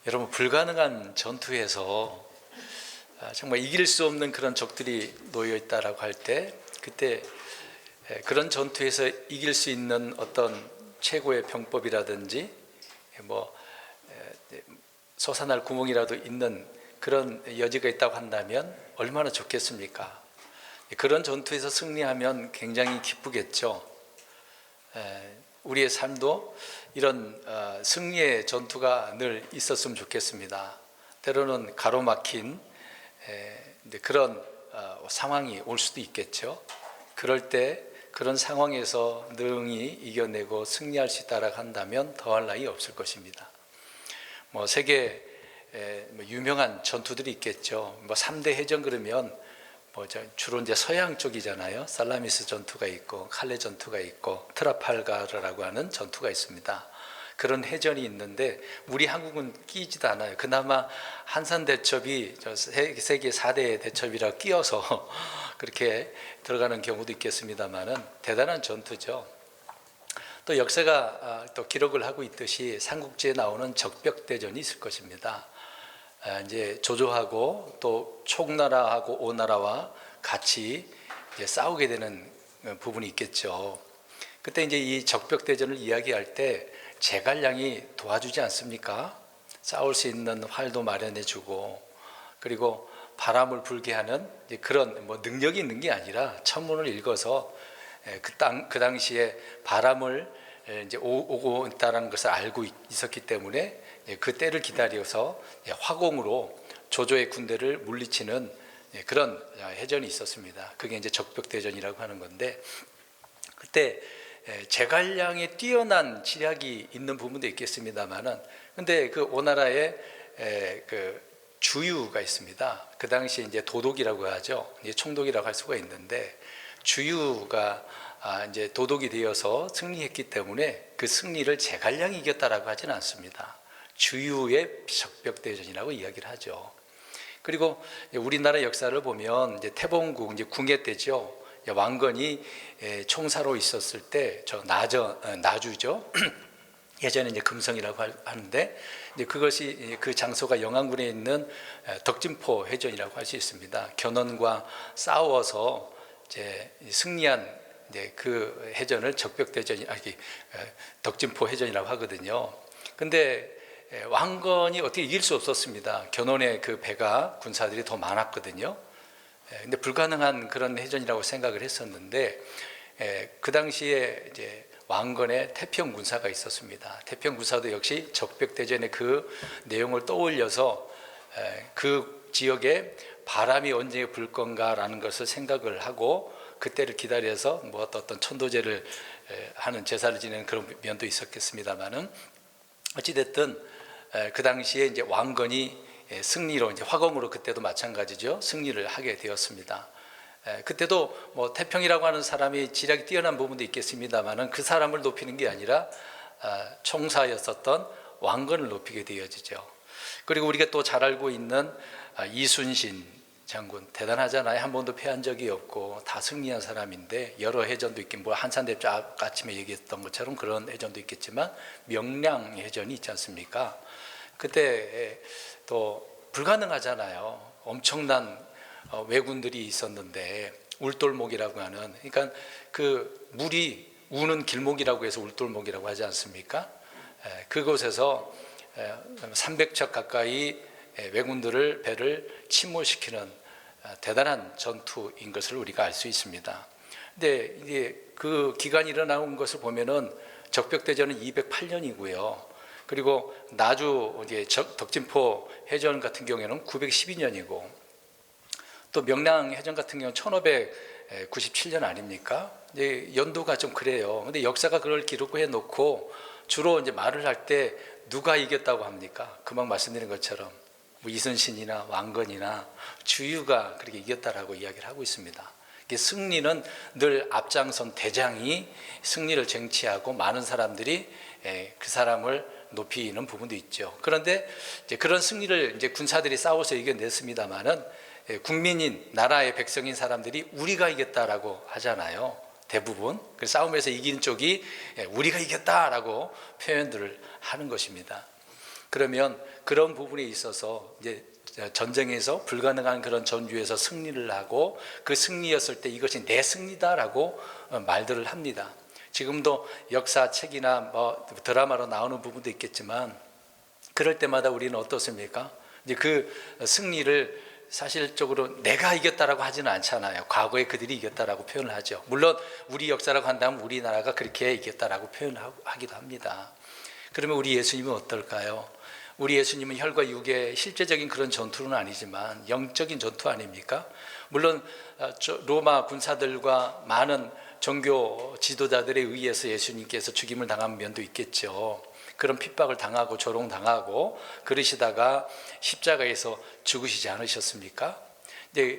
여러분, 불가능한 전투에서 정말 이길 수 없는 그런 적들이 놓여 있다라고 할 때, 그때 그런 전투에서 이길 수 있는 어떤 최고의 병법이라든지 솟아날 구멍이라도 있는 그런 여지가 있다고 한다면 얼마나 좋겠습니까? 그런 전투에서 승리하면 굉장히 기쁘겠죠. 우리의 삶도 이런 승리의 전투가 늘 있었으면 좋겠습니다. 때로는 가로막힌 그런 상황이 올 수도 있겠죠. 그럴 때 그런 상황에서 능히 이겨내고 승리할 수 있다라고 한다면 더할 나위 없을 것입니다. 세계 유명한 전투들이 있겠죠. 3대 해전 그러면 주로 이제 서양 쪽이잖아요. 살라미스 전투가 있고 칼레 전투가 있고 트라팔가르라고 하는 전투가 있습니다. 그런 해전이 있는데 우리 한국은 끼지도 않아요. 그나마 한산대첩이 세계 4대 대첩이라 끼어서 그렇게 들어가는 경우도 있겠습니다만은 대단한 전투죠. 또 역사가 또 기록을 하고 있듯이 삼국지에 나오는 적벽대전이 있을 것입니다. 이제 조조하고 또 촉나라하고 오나라와 같이 이제 싸우게 되는 부분이 있겠죠. 그때 이제 이 적벽대전을 이야기할 때 제갈량이 도와주지 않습니까? 싸울 수 있는 활도 마련해주고, 그리고 바람을 불게 하는 그런 능력이 있는 게 아니라 천문을 읽어서 그 당시에 바람을 이제 오고 있다는 것을 알고 있었기 때문에 그 때를 기다려서 화공으로 조조의 군대를 물리치는 그런 해전이 있었습니다. 그게 이제 적벽대전이라고 하는 건데, 그때 제갈량의 뛰어난 지략이 있는 부분도 있겠습니다만은, 근데 그 오나라에 그 주유가 있습니다. 그 당시에 이제 도독이라고 하죠. 총독이라고 할 수가 있는데, 주유가 이제 도독이 되어서 승리했기 때문에 그 승리를 제갈량이 이겼다라고 하지는 않습니다. 주유의 적벽대전이라고 이야기를 하죠. 그리고 우리나라 역사를 보면 이제 태봉국 이제 궁예 때죠. 왕건이 총사로 있었을 때 저 나주죠. 예전에 이제 금성이라고 하는데 이제 그것이 그 장소가 영안군에 있는 덕진포 해전이라고 할 수 있습니다. 견훤과 싸워서 이제 승리한 이제 그 해전을 적벽대전이 덕진포 해전이라고 하거든요. 근데 왕건이 어떻게 이길 수 없었습니다. 견훤의 그 배가 군사들이 더 많았거든요. 근데 불가능한 그런 해전이라고 생각을 했었는데 그 당시에 이제 왕건의 태평군사가 있었습니다. 태평군사도 역시 적벽대전의 그 내용을 떠올려서 그 지역에 바람이 언제 불 건가라는 것을 생각을 하고 그때를 기다려서 어떤 천도제를 하는 제사를 지내는 그런 면도 있었겠습니다만은 어찌됐든 그 당시에 이제 왕건이 승리로 이제 화검으로 그때도 마찬가지죠. 승리를 하게 되었습니다. 그때도 태평이라고 하는 사람이 지략이 뛰어난 부분도 있겠습니다만은 그 사람을 높이는 게 아니라 총사였었던 왕건을 높이게 되어지죠. 그리고 우리가 또 잘 알고 있는 이순신 장군 대단하잖아요. 한 번도 패한 적이 없고 다 승리한 사람인데 여러 해전도 있긴 한산대첩 아침에 얘기했던 것처럼 그런 해전도 있겠지만 명량 해전이 있지 않습니까? 그때 또 불가능하잖아요. 엄청난 왜군들이 있었는데 울돌목이라고 하는, 그러니까 그 물이 우는 길목이라고 해서 울돌목이라고 하지 않습니까? 그곳에서 300척 가까이 왜군들을 배를 침몰시키는 대단한 전투인 것을 우리가 알 수 있습니다. 근데 이게 그 기간이 일어나는 것을 보면은 적벽대전은 208년이고요. 그리고 나주 이제 덕진포 해전 같은 경우에는 912년이고 또 명량 해전 같은 경우는 1597년 아닙니까? 이제 연도가 좀 그래요. 근데 역사가 그걸 기록해 놓고 주로 이제 말을 할 때 누가 이겼다고 합니까? 금방 말씀드린 것처럼 이순신이나 왕건이나 주유가 그렇게 이겼다라고 이야기를 하고 있습니다. 승리는 늘 앞장선 대장이 승리를 쟁취하고 많은 사람들이 그 사람을 높이는 부분도 있죠. 그런데 이제 그런 승리를 이제 군사들이 싸워서 이겨냈습니다만은 국민인 나라의 백성인 사람들이 우리가 이겼다라고 하잖아요. 대부분 그 싸움에서 이긴 쪽이 우리가 이겼다라고 표현들을 하는 것입니다. 그러면 그런 부분에 있어서 이제 전쟁에서 불가능한 그런 전투에서 승리를 하고 그 승리였을 때 이것이 내 승리다라고 말들을 합니다. 지금도 역사책이나 뭐 드라마로 나오는 부분도 있겠지만 그럴 때마다 우리는 어떻습니까? 이제 그 승리를 사실적으로 내가 이겼다라고 하지는 않잖아요. 과거에 그들이 이겼다라고 표현을 하죠. 물론 우리 역사라고 한다면 우리나라가 그렇게 이겼다라고 표현하기도 합니다. 그러면 우리 예수님은 어떨까요? 우리 예수님은 혈과 육의 실제적인 그런 전투는 아니지만 영적인 전투 아닙니까? 물론 로마 군사들과 많은 종교 지도자들에 의해서 예수님께서 죽임을 당한 면도 있겠죠. 그런 핍박을 당하고 조롱당하고 그러시다가 십자가에서 죽으시지 않으셨습니까?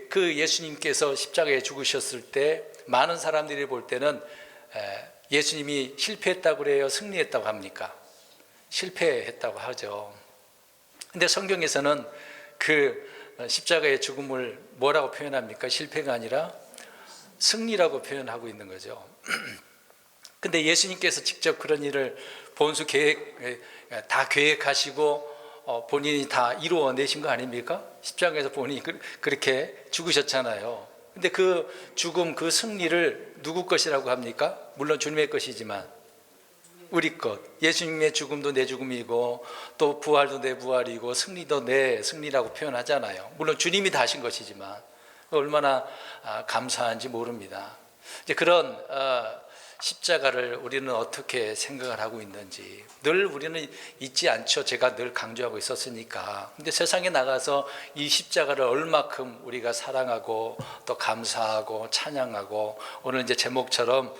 그 예수님께서 십자가에 죽으셨을 때 많은 사람들이 볼 때는 예수님이 실패했다고 그래요? 승리했다고 합니까? 실패했다고 하죠. 근데 성경에서는 그 십자가의 죽음을 뭐라고 표현합니까? 실패가 아니라 승리라고 표현하고 있는 거죠. 근데 예수님께서 직접 그런 일을 본수 다 계획하시고 본인이 다 이루어내신 거 아닙니까? 십자가에서 본인이 그렇게 죽으셨잖아요. 근데 그 죽음, 그 승리를 누구 것이라고 합니까? 물론 주님의 것이지만 우리 것. 예수님의 죽음도 내 죽음이고 또 부활도 내 부활이고 승리도 내 승리라고 표현하잖아요. 물론 주님이 다 하신 것이지만 얼마나 감사한지 모릅니다. 이제 그런 십자가를 우리는 어떻게 생각을 하고 있는지 늘 우리는 잊지 않죠. 제가 늘 강조하고 있었으니까. 근데 세상에 나가서 이 십자가를 얼마큼 우리가 사랑하고 또 감사하고 찬양하고 오늘 이제 제목처럼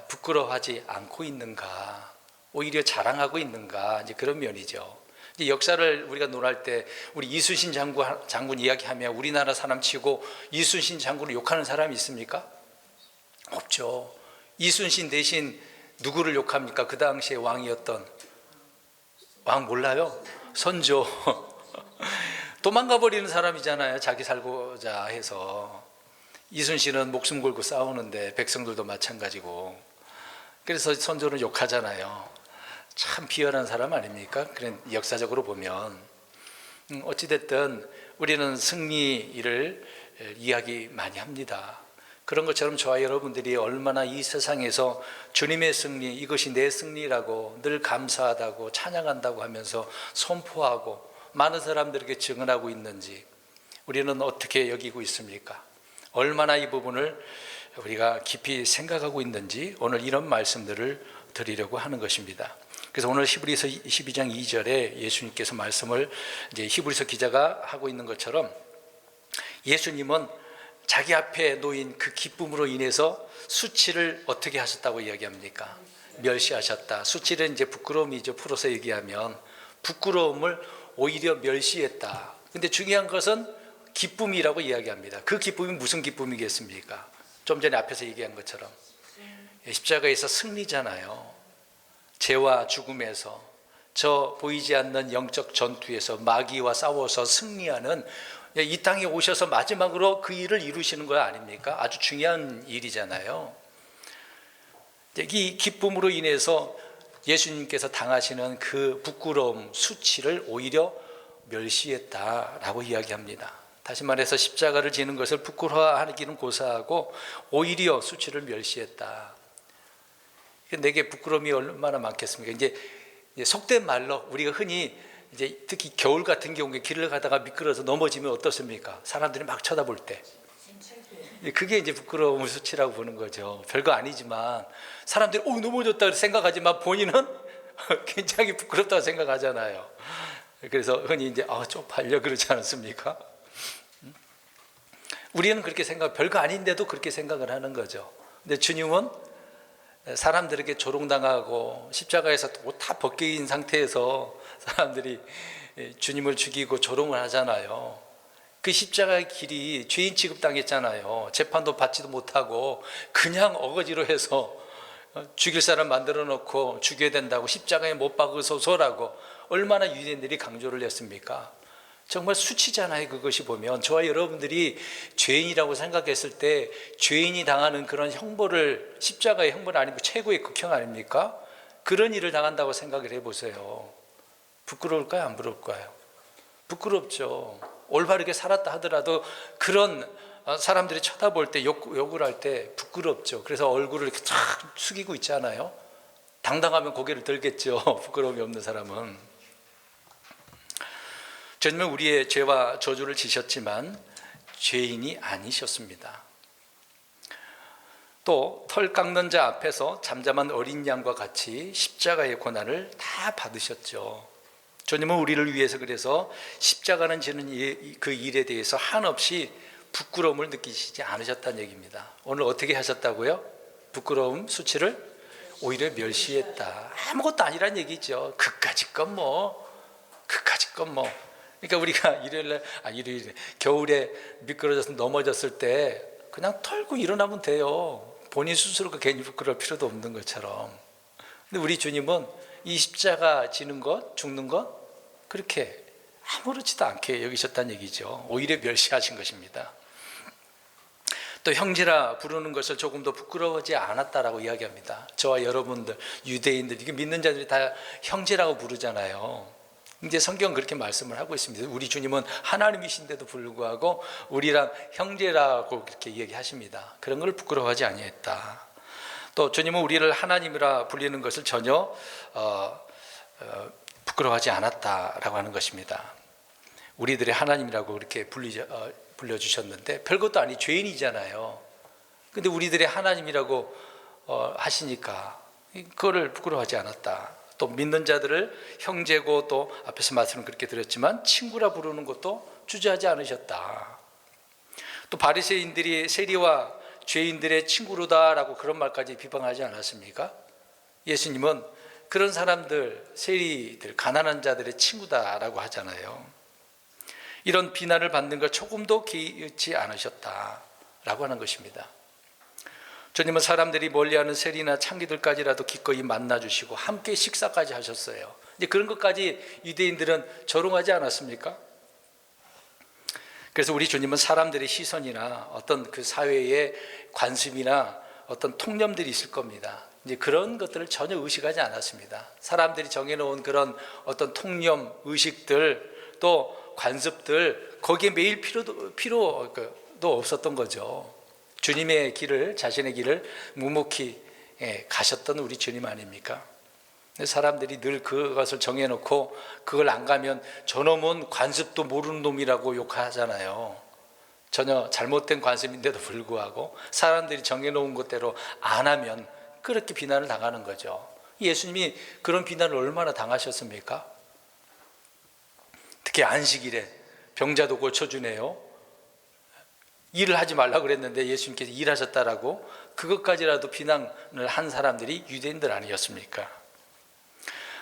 부끄러워하지 않고 있는가, 오히려 자랑하고 있는가, 이제 그런 면이죠. 이제 역사를 우리가 논할 때 우리 이순신 장군 이야기하면 우리나라 사람 치고 이순신 장군을 욕하는 사람이 있습니까? 없죠. 이순신 대신 누구를 욕합니까? 그 당시에 왕이었던 왕 몰라요? 선조. 도망가 버리는 사람이잖아요. 자기 살고자 해서. 이순신은 목숨 걸고 싸우는데 백성들도 마찬가지고. 그래서 선조를 욕하잖아요. 참 비열한 사람 아닙니까? 그런 역사적으로 보면. 어찌됐든 우리는 승리를 이야기 많이 합니다. 그런 것처럼 저와 여러분들이 얼마나 이 세상에서 주님의 승리, 이것이 내 승리라고 늘 감사하다고 찬양한다고 하면서 선포하고 많은 사람들에게 증언하고 있는지 우리는 어떻게 여기고 있습니까? 얼마나 이 부분을 우리가 깊이 생각하고 있는지 오늘 이런 말씀들을 드리려고 하는 것입니다. 그래서 오늘 히브리서 12장 2절에 예수님께서 말씀을 이제 히브리서 기자가 하고 있는 것처럼 예수님은 자기 앞에 놓인 그 기쁨으로 인해서 수치를 어떻게 하셨다고 이야기합니까? 멸시하셨다. 수치는 이제 부끄러움이죠. 풀어서 얘기하면 부끄러움을 오히려 멸시했다. 근데 중요한 것은 기쁨이라고 이야기합니다. 그 기쁨이 무슨 기쁨이겠습니까? 좀 전에 앞에서 얘기한 것처럼 십자가에서 승리잖아요. 죄와 죽음에서 저 보이지 않는 영적 전투에서 마귀와 싸워서 승리하는 이 땅에 오셔서 마지막으로 그 일을 이루시는 거 아닙니까? 아주 중요한 일이잖아요. 이 기쁨으로 인해서 예수님께서 당하시는 그 부끄러움, 수치를 오히려 멸시했다라고 이야기합니다. 다시 말해서 십자가를 지는 것을 부끄러워하기는 고사하고 오히려 수치를 멸시했다. 내게 부끄러움이 얼마나 많겠습니까? 이제 속된 말로 우리가 흔히 이제 특히 겨울 같은 경우에 길을 가다가 미끄러져서 넘어지면 어떻습니까? 사람들이 막 쳐다볼 때. 그게 이제 부끄러움을 수치라고 보는 거죠. 별거 아니지만 사람들이 넘어졌다 생각하지만 본인은 굉장히 부끄럽다고 생각하잖아요. 그래서 흔히 이제 쪽팔려 그러지 않습니까? 우리는 그렇게 별거 아닌데도 그렇게 생각을 하는 거죠. 근데 주님은 사람들에게 조롱당하고 십자가에서 옷 다 벗긴 상태에서 사람들이 주님을 죽이고 조롱을 하잖아요. 그 십자가의 길이 죄인 취급당했잖아요. 재판도 받지도 못하고 그냥 어거지로 해서 죽일 사람 만들어 놓고 죽여야 된다고 십자가에 못 박으소서라고 얼마나 유대인들이 강조를 했습니까? 정말 수치잖아요. 그것이 보면 저와 여러분들이 죄인이라고 생각했을 때 죄인이 당하는 그런 형벌을 십자가의 형벌 아니고 최고의 극형 아닙니까? 그런 일을 당한다고 생각을 해보세요. 부끄러울까요? 안 부러울까요? 부끄럽죠. 올바르게 살았다 하더라도 그런 사람들이 쳐다볼 때 욕을 할 때 부끄럽죠. 그래서 얼굴을 이렇게 쫙 숙이고 있잖아요. 당당하면 고개를 들겠죠. 부끄러움이 없는 사람은. 주님은 우리의 죄와 저주를 지셨지만 죄인이 아니셨습니다. 또 털 깎는 자 앞에서 잠잠한 어린 양과 같이 십자가의 고난을 다 받으셨죠. 주님은 우리를 위해서 그래서 십자가는 지는 그 일에 대해서 한없이 부끄러움을 느끼시지 않으셨다는 얘기입니다. 오늘 어떻게 하셨다고요? 부끄러움 수치를 오히려 멸시했다. 아무것도 아니란 얘기죠. 그까짓 뭐. 그러니까 우리가 일요일에 겨울에 미끄러져서 넘어졌을 때 그냥 털고 일어나면 돼요. 본인 스스로가 괜히 부끄러울 필요도 없는 것처럼. 근데 우리 주님은 이 십자가 지는 것, 죽는 것 그렇게 아무렇지도 않게 여기셨다는 얘기죠. 오히려 멸시하신 것입니다. 또 형제라 부르는 것을 조금 더 부끄러워하지 않았다라고 이야기합니다. 저와 여러분들, 유대인들, 이게 믿는 자들이 다 형제라고 부르잖아요. 이제 성경은 그렇게 말씀을 하고 있습니다. 우리 주님은 하나님이신데도 불구하고 우리랑 형제라고 그렇게 얘기하십니다. 그런 걸 부끄러워하지 아니했다. 또 주님은 우리를 하나님이라 불리는 것을 전혀 부끄러워하지 않았다라고 하는 것입니다. 우리들의 하나님이라고 그렇게 불려주셨는데 별것도 아니 죄인이잖아요. 근데 우리들의 하나님이라고 하시니까 그거를 부끄러워하지 않았다. 또 믿는 자들을 형제고 또 앞에서 말씀을 그렇게 드렸지만 친구라 부르는 것도 주저하지 않으셨다. 또 바리새인들이 세리와 죄인들의 친구로다라고 그런 말까지 비방하지 않았습니까? 예수님은 그런 사람들, 세리들, 가난한 자들의 친구다라고 하잖아요. 이런 비난을 받는 걸 조금도 개의치 않으셨다라고 하는 것입니다. 주님은 사람들이 멀리하는 세리나 창기들까지라도 기꺼이 만나주시고 함께 식사까지 하셨어요. 이제 그런 것까지 유대인들은 조롱하지 않았습니까? 그래서 우리 주님은 사람들의 시선이나 어떤 그 사회의 관습이나 어떤 통념들이 있을 겁니다. 이제 그런 것들을 전혀 의식하지 않았습니다. 사람들이 정해놓은 그런 어떤 통념, 의식들, 또 관습들 거기에 매일 필요도 없었던 거죠. 주님의 길을, 자신의 길을 묵묵히 가셨던 우리 주님 아닙니까? 사람들이 늘 그것을 정해놓고 그걸 안 가면 저놈은 관습도 모르는 놈이라고 욕하잖아요. 전혀 잘못된 관습인데도 불구하고 사람들이 정해놓은 것대로 안 하면 그렇게 비난을 당하는 거죠. 예수님이 그런 비난을 얼마나 당하셨습니까? 특히 안식일에 병자도 고쳐주네요. 일을 하지 말라고 그랬는데 예수님께서 일하셨다라고 그것까지라도 비난을 한 사람들이 유대인들 아니었습니까?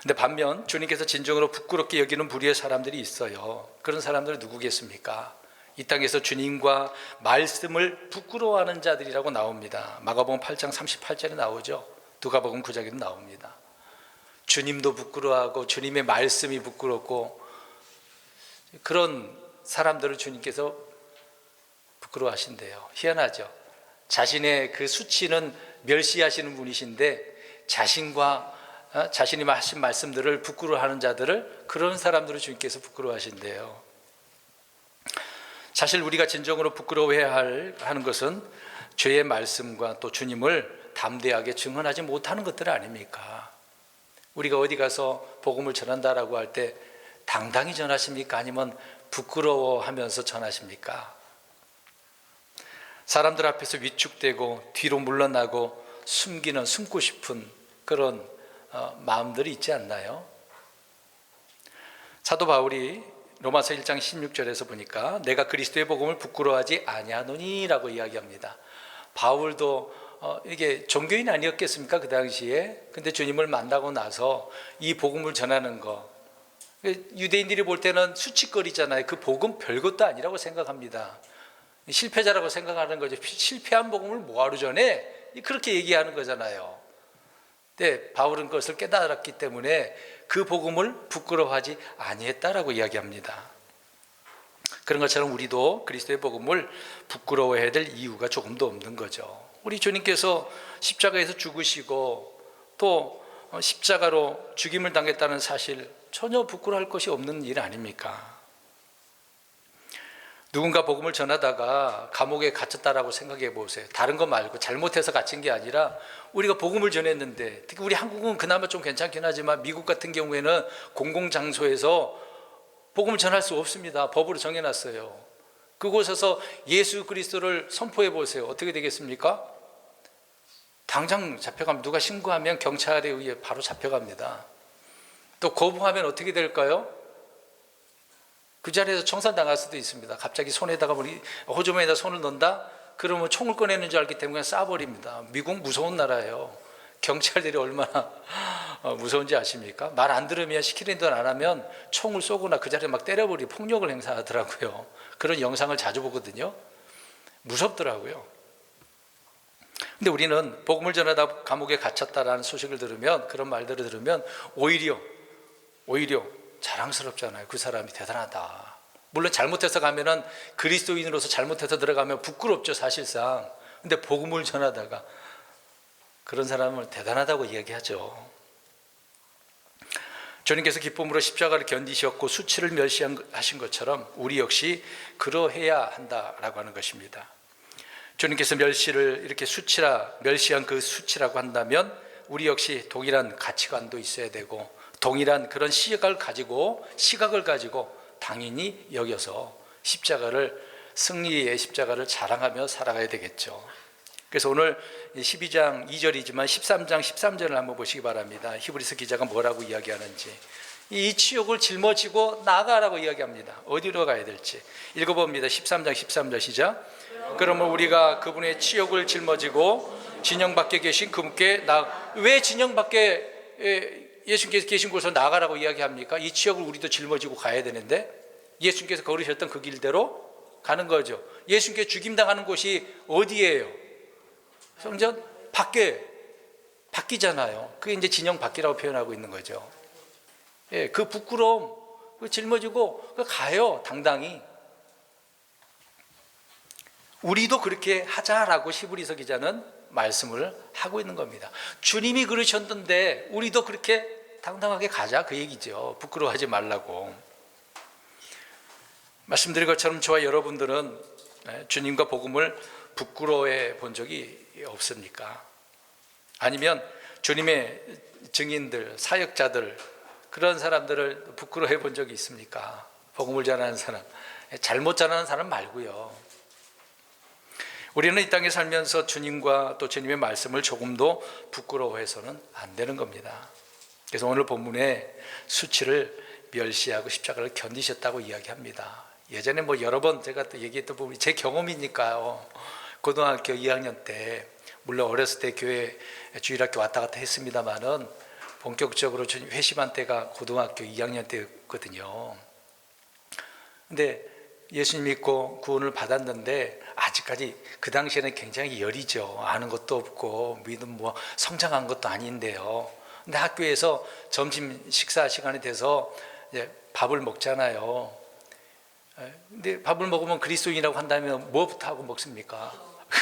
근데 반면 주님께서 진정으로 부끄럽게 여기는 부류의 사람들이 있어요. 그런 사람들은 누구겠습니까? 이 땅에서 주님과 말씀을 부끄러워하는 자들이라고 나옵니다. 마가복음 8장 38절에 나오죠. 누가복음 9장에도 나옵니다. 주님도 부끄러워하고 주님의 말씀이 부끄럽고 그런 사람들을 주님께서 부끄러워하신대요. 희한하죠. 자신의 그 수치는 멸시하시는 분이신데 자신이 하신 말씀들을 부끄러워하는 자들을 그런 사람들을 주님께서 부끄러워하신대요. 사실 우리가 진정으로 부끄러워해야 하는 것은 죄의 말씀과 또 주님을 담대하게 증언하지 못하는 것들 아닙니까? 우리가 어디 가서 복음을 전한다라고 할 때 당당히 전하십니까? 아니면 부끄러워하면서 전하십니까? 사람들 앞에서 위축되고 뒤로 물러나고 숨고 싶은 그런 마음들이 있지 않나요? 사도 바울이 로마서 1장 16절에서 보니까 내가 그리스도의 복음을 부끄러워하지 아니하노니라고 이야기합니다. 바울도 이게 종교인 아니었겠습니까? 그 당시에. 근데 주님을 만나고 나서 이 복음을 전하는 거 유대인들이 볼 때는 수치거리잖아요. 그 복음 별것도 아니라고 생각합니다. 실패자라고 생각하는 거죠. 실패한 복음을 뭐하러 전해? 그렇게 얘기하는 거잖아요. 근데 바울은 그것을 깨달았기 때문에 그 복음을 부끄러워하지 아니했다라고 이야기합니다. 그런 것처럼 우리도 그리스도의 복음을 부끄러워해야 될 이유가 조금도 없는 거죠. 우리 주님께서 십자가에서 죽으시고 또 십자가로 죽임을 당했다는 사실 전혀 부끄러워할 것이 없는 일 아닙니까? 누군가 복음을 전하다가 감옥에 갇혔다라고 생각해 보세요. 다른 거 말고 잘못해서 갇힌 게 아니라 우리가 복음을 전했는데, 특히 우리 한국은 그나마 좀 괜찮긴 하지만 미국 같은 경우에는 공공장소에서 복음을 전할 수 없습니다. 법으로 정해놨어요. 그곳에서 예수 그리스도를 선포해 보세요. 어떻게 되겠습니까? 당장 잡혀가면, 누가 신고하면 경찰에 의해 바로 잡혀갑니다. 또 거부하면 어떻게 될까요? 그 자리에서 청살당할 수도 있습니다. 갑자기 손에다가 호주머니에다 손을 넣는다? 그러면 총을 꺼내는 줄 알기 때문에 쏴버립니다. 미국 무서운 나라예요. 경찰들이 얼마나 무서운지 아십니까? 말 안 들으면, 시키는 대로 안 하면 총을 쏘거나 그 자리에 막 때려버리고 폭력을 행사하더라고요. 그런 영상을 자주 보거든요. 무섭더라고요. 근데 우리는 복음을 전하다 감옥에 갇혔다라는 소식을 들으면, 그런 말들을 들으면 오히려 자랑스럽잖아요. 그 사람이 대단하다. 물론 잘못해서 가면은, 그리스도인으로서 잘못해서 들어가면 부끄럽죠, 사실상. 근데 복음을 전하다가 그런 사람을 대단하다고 이야기하죠. 주님께서 기쁨으로 십자가를 견디셨고 수치를 멸시하신 것처럼 우리 역시 그러해야 한다라고 하는 것입니다. 주님께서 멸시를 이렇게 멸시한 그 수치라고 한다면 우리 역시 동일한 가치관도 있어야 되고, 동일한 그런 시각을 가지고 당연히 여겨서 승리의 십자가를 자랑하며 살아가야 되겠죠. 그래서 오늘 12장 2절이지만 13장 13절을 한번 보시기 바랍니다. 히브리서 기자가 뭐라고 이야기하는지. 이 치욕을 짊어지고 나아가라고 이야기합니다. 어디로 가야 될지 읽어봅니다. 13장 13절 시작. 그러면 우리가 그분의 치욕을 짊어지고 진영 밖에 계신 그분께 왜 진영 밖에 예수님께서 계신 곳으로 나아가라고 이야기합니까? 이 치욕을 우리도 짊어지고 가야 되는데, 예수님께서 걸으셨던 그 길대로 가는 거죠. 예수님께서 죽임당하는 곳이 어디예요? 성전 밖이잖아요. 그게 이제 진영 밖이라고 표현하고 있는 거죠. 예, 그 부끄러움 짊어지고 가요, 당당히. 우리도 그렇게 하자라고 히브리서 기자는 말씀을 하고 있는 겁니다. 주님이 그러셨는데 우리도 그렇게 당당하게 가자, 그 얘기죠. 부끄러워하지 말라고. 말씀드린 것처럼 저와 여러분들은 주님과 복음을 부끄러워해 본 적이 없습니까? 아니면 주님의 증인들, 사역자들, 그런 사람들을 부끄러워해 본 적이 있습니까? 복음을 전하는 사람, 잘못 전하는 사람 말고요. 우리는 이 땅에 살면서 주님과 또 주님의 말씀을 조금도 부끄러워해서는 안 되는 겁니다. 그래서 오늘 본문에 수치를 멸시하고 십자가를 견디셨다고 이야기합니다. 예전에 여러 번 제가 또 얘기했던 부분이 제 경험이니까요. 고등학교 2학년 때, 물론 어렸을 때 교회 주일학교 왔다 갔다 했습니다만은 본격적으로 회심한 때가 고등학교 2학년 때였거든요. 근데 예수님 믿고 구원을 받았는데 아직까지 그 당시에는 굉장히 여리죠. 아는 것도 없고 믿음 성장한 것도 아닌데요. 근데 학교에서 점심 식사 시간이 돼서 이제 밥을 먹잖아요. 근데 밥을 먹으면 그리스도인이라고 한다면 뭐부터 하고 먹습니까?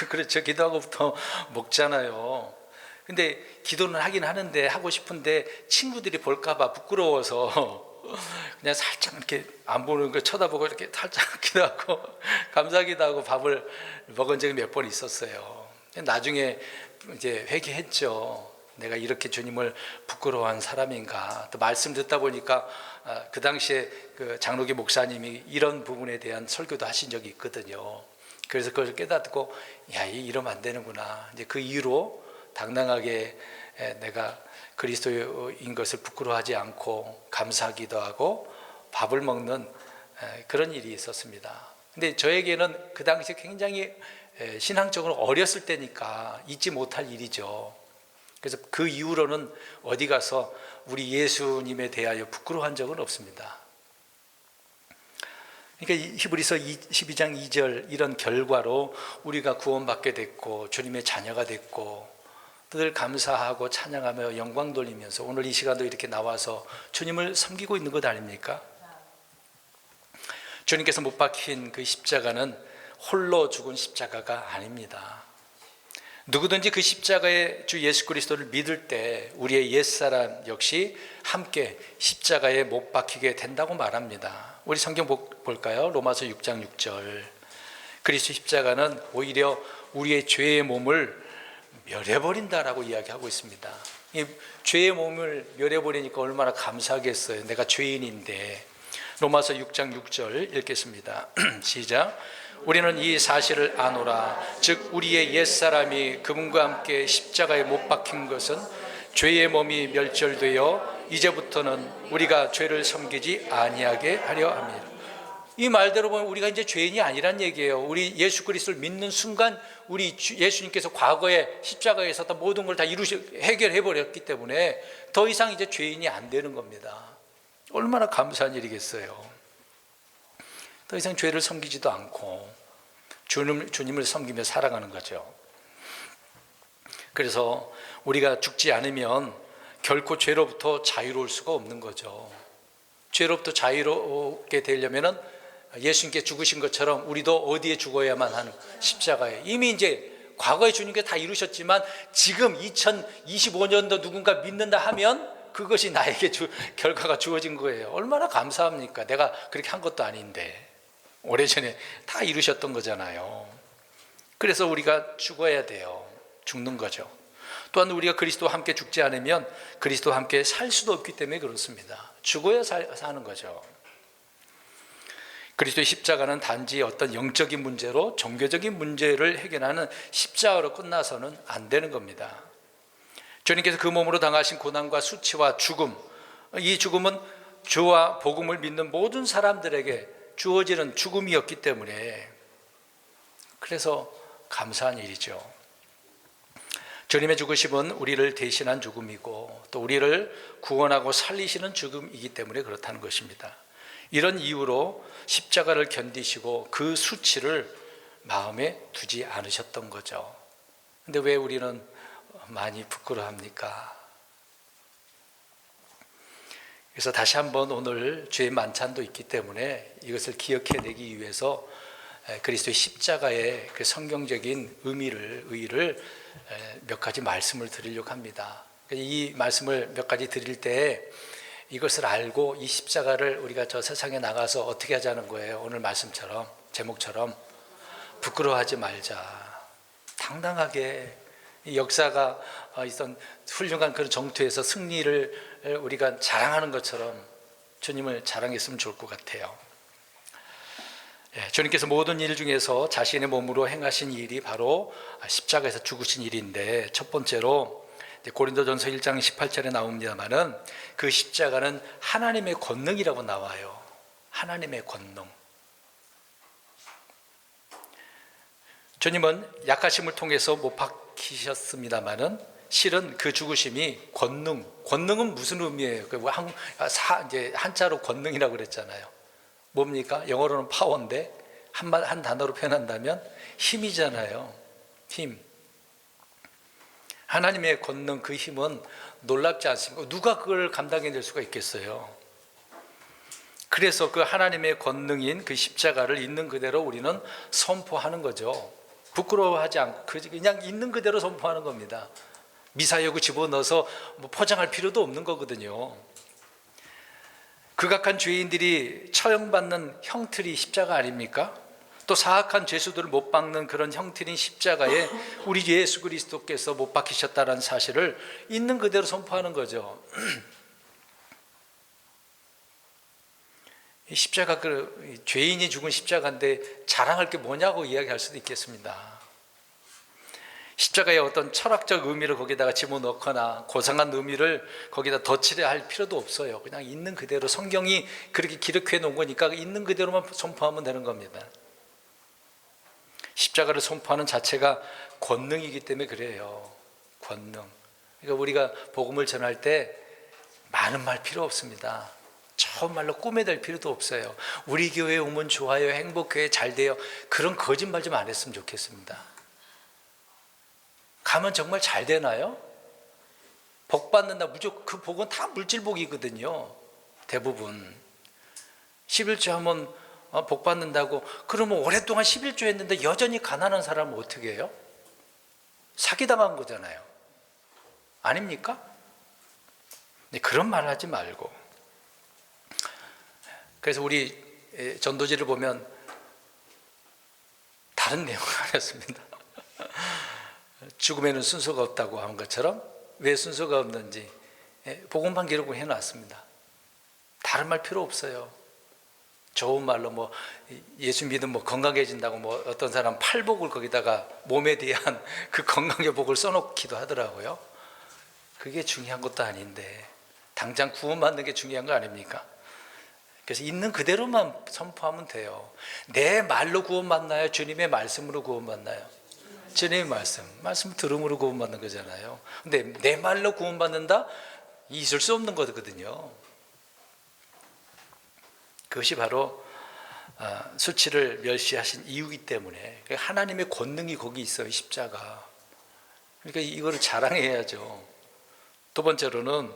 그렇죠. 기도하고부터 먹잖아요. 근데 기도는 하긴 하는데, 하고 싶은데 친구들이 볼까봐 부끄러워서 그냥 살짝 이렇게 안 보는 거 쳐다보고 이렇게 살짝 기도하고 감사기도 하고 밥을 먹은 적이 몇 번 있었어요. 나중에 이제 회개했죠. 내가 이렇게 주님을 부끄러워한 사람인가. 또 말씀 듣다 보니까 그 당시에 그 장로기 목사님이 이런 부분에 대한 설교도 하신 적이 있거든요. 그래서 그걸 깨닫고 이러면 안 되는구나. 이제 그 이후로 당당하게 내가 그리스도인 것을 부끄러워하지 않고 감사하기도 하고 밥을 먹는 그런 일이 있었습니다. 근데 저에게는 그 당시 굉장히 신앙적으로 어렸을 때니까 잊지 못할 일이죠. 그래서 그 이후로는 어디 가서 우리 예수님에 대하여 부끄러워한 적은 없습니다. 그러니까 히브리서 12장 2절 이런 결과로 우리가 구원받게 됐고 주님의 자녀가 됐고 늘 감사하고 찬양하며 영광 돌리면서 오늘 이 시간도 이렇게 나와서 주님을 섬기고 있는 것 아닙니까? 주님께서 못 박힌 그 십자가는 홀로 죽은 십자가가 아닙니다. 누구든지 그 십자가의 주 예수 그리스도를 믿을 때 우리의 옛사람 역시 함께 십자가에 못 박히게 된다고 말합니다. 우리 성경 볼까요? 로마서 6장 6절. 그리스도 십자가는 오히려 우리의 죄의 몸을 멸해버린다라고 이야기하고 있습니다. 이 죄의 몸을 멸해버리니까 얼마나 감사하겠어요. 내가 죄인인데. 로마서 6장 6절 읽겠습니다. 시작. 우리는 이 사실을 아노라. 즉 우리의 옛사람이 그분과 함께 십자가에 못 박힌 것은 죄의 몸이 멸절되어 이제부터는 우리가 죄를 섬기지 아니하게 하려 합니다. 이 말대로 보면 우리가 이제 죄인이 아니란 얘기예요. 우리 예수 그리스도를 믿는 순간 우리 예수님께서 과거에 십자가에 있었던 모든 걸 다 해결해 버렸기 때문에 더 이상 이제 죄인이 안 되는 겁니다. 얼마나 감사한 일이겠어요. 더 이상 죄를 섬기지도 않고 주님을 섬기며 살아가는 거죠. 그래서 우리가 죽지 않으면 결코 죄로부터 자유로울 수가 없는 거죠. 죄로부터 자유롭게 되려면 예수님께 죽으신 것처럼 우리도 어디에 죽어야만 하는? 십자가에. 이미 이제 과거에 주님께서 다 이루셨지만 지금 2025년도 누군가 믿는다 하면 그것이 나에게 결과가 주어진 거예요. 얼마나 감사합니까? 내가 그렇게 한 것도 아닌데 오래전에 다 이루셨던 거잖아요. 그래서 우리가 죽어야 돼요. 죽는 거죠. 또한 우리가 그리스도와 함께 죽지 않으면 그리스도와 함께 살 수도 없기 때문에 그렇습니다. 죽어야 사는 거죠. 그리스도의 십자가는 단지 어떤 영적인 문제로 종교적인 문제를 해결하는 십자가로 끝나서는 안 되는 겁니다. 주님께서 그 몸으로 당하신 고난과 수치와 죽음, 이 죽음은 주와 복음을 믿는 모든 사람들에게 주어지는 죽음이었기 때문에 그래서 감사한 일이죠. 주님의 죽으심은 우리를 대신한 죽음이고 또 우리를 구원하고 살리시는 죽음이기 때문에 그렇다는 것입니다. 이런 이유로 십자가를 견디시고 그 수치를 마음에 두지 않으셨던 거죠. 근데 왜 우리는 많이 부끄러워합니까? 그래서 다시 한번 오늘 죄의 만찬도 있기 때문에 이것을 기억해내기 위해서 그리스도의 십자가의 그 성경적인 의의를 몇 가지 말씀을 드리려고 합니다. 이 말씀을 몇 가지 드릴 때 이것을 알고 이 십자가를 우리가 저 세상에 나가서 어떻게 하자는 거예요. 오늘 말씀처럼, 제목처럼 부끄러워하지 말자. 당당하게 이 역사가 있던 훌륭한 그런 정토에서 승리를 우리가 자랑하는 것처럼 주님을 자랑했으면 좋을 것 같아요. 주님께서 모든 일 중에서 자신의 몸으로 행하신 일이 바로 십자가에서 죽으신 일인데, 첫 번째로 고린도전서 1장 18절에 나옵니다만은 그 십자가는 하나님의 권능이라고 나와요. 하나님의 권능. 주님은 약하심을 통해서 못 박히셨습니다만은 실은 그 죽으심이 권능은 무슨 의미예요? 이제 한자로 권능이라고 그랬잖아요. 뭡니까? 영어로는 파워인데 한 단어로 표현한다면 힘이잖아요. 힘. 하나님의 권능, 그 힘은 놀랍지 않습니까? 누가 그걸 감당해낼 수가 있겠어요? 그래서 그 하나님의 권능인 그 십자가를 있는 그대로 우리는 선포하는 거죠. 부끄러워하지 않고 그냥 있는 그대로 선포하는 겁니다. 미사여구 집어넣어서 포장할 필요도 없는 거거든요. 극악한 죄인들이 처형받는 형틀이 십자가 아닙니까? 또 사악한 죄수들을 못 박는 그런 형틀인 십자가에 우리 예수 그리스도께서 못 박히셨다는 사실을 있는 그대로 선포하는 거죠. 이 십자가, 죄인이 죽은 십자가인데 자랑할 게 뭐냐고 이야기할 수도 있겠습니다. 십자가의 어떤 철학적 의미를 거기다가 집어넣거나 고상한 의미를 거기다 덧칠해야 할 필요도 없어요. 그냥 있는 그대로, 성경이 그렇게 기록해 놓은 거니까 있는 그대로만 선포하면 되는 겁니다. 십자가를 선포하는 자체가 권능이기 때문에 그래요. 권능. 그러니까 우리가 복음을 전할 때 많은 말 필요 없습니다. 처음 말로 꾸며댈 필요도 없어요. 우리 교회에 오면 좋아요, 행복해, 잘 돼요. 그런 거짓말 좀 안 했으면 좋겠습니다. 가면 정말 잘 되나요? 복 받는다, 무조건 그 복은 다 물질복이거든요. 대부분 11조 하면 복 받는다고, 그러면 오랫동안 11조 했는데 여전히 가난한 사람은 어떻게 해요? 사기당한 거잖아요. 아닙니까? 그런 말 하지 말고. 그래서 우리 전도지를 보면 다른 내용을 하였습니다. 죽음에는 순서가 없다고 한 것처럼 왜 순서가 없는지 복음만 기록을 해놨습니다. 다른 말 필요 없어요. 좋은 말로 뭐 예수 믿으면 뭐 건강해진다고 뭐 어떤 사람 팔복을 거기다가 몸에 대한 그 건강의 복을 써놓기도 하더라고요. 그게 중요한 것도 아닌데 당장 구원받는 게 중요한 거 아닙니까? 그래서 있는 그대로만 선포하면 돼요. 내 말로 구원받나요? 주님의 말씀으로 구원받나요? 주님의 말씀 들음으로 구원받는 거잖아요. 근데 내 말로 구원받는다? 있을 수 없는 거거든요. 그것이 바로 수치를 멸시하신 이유이기 때문에 하나님의 권능이 거기 있어요. 십자가. 그러니까 이거를 자랑해야죠. 두 번째로는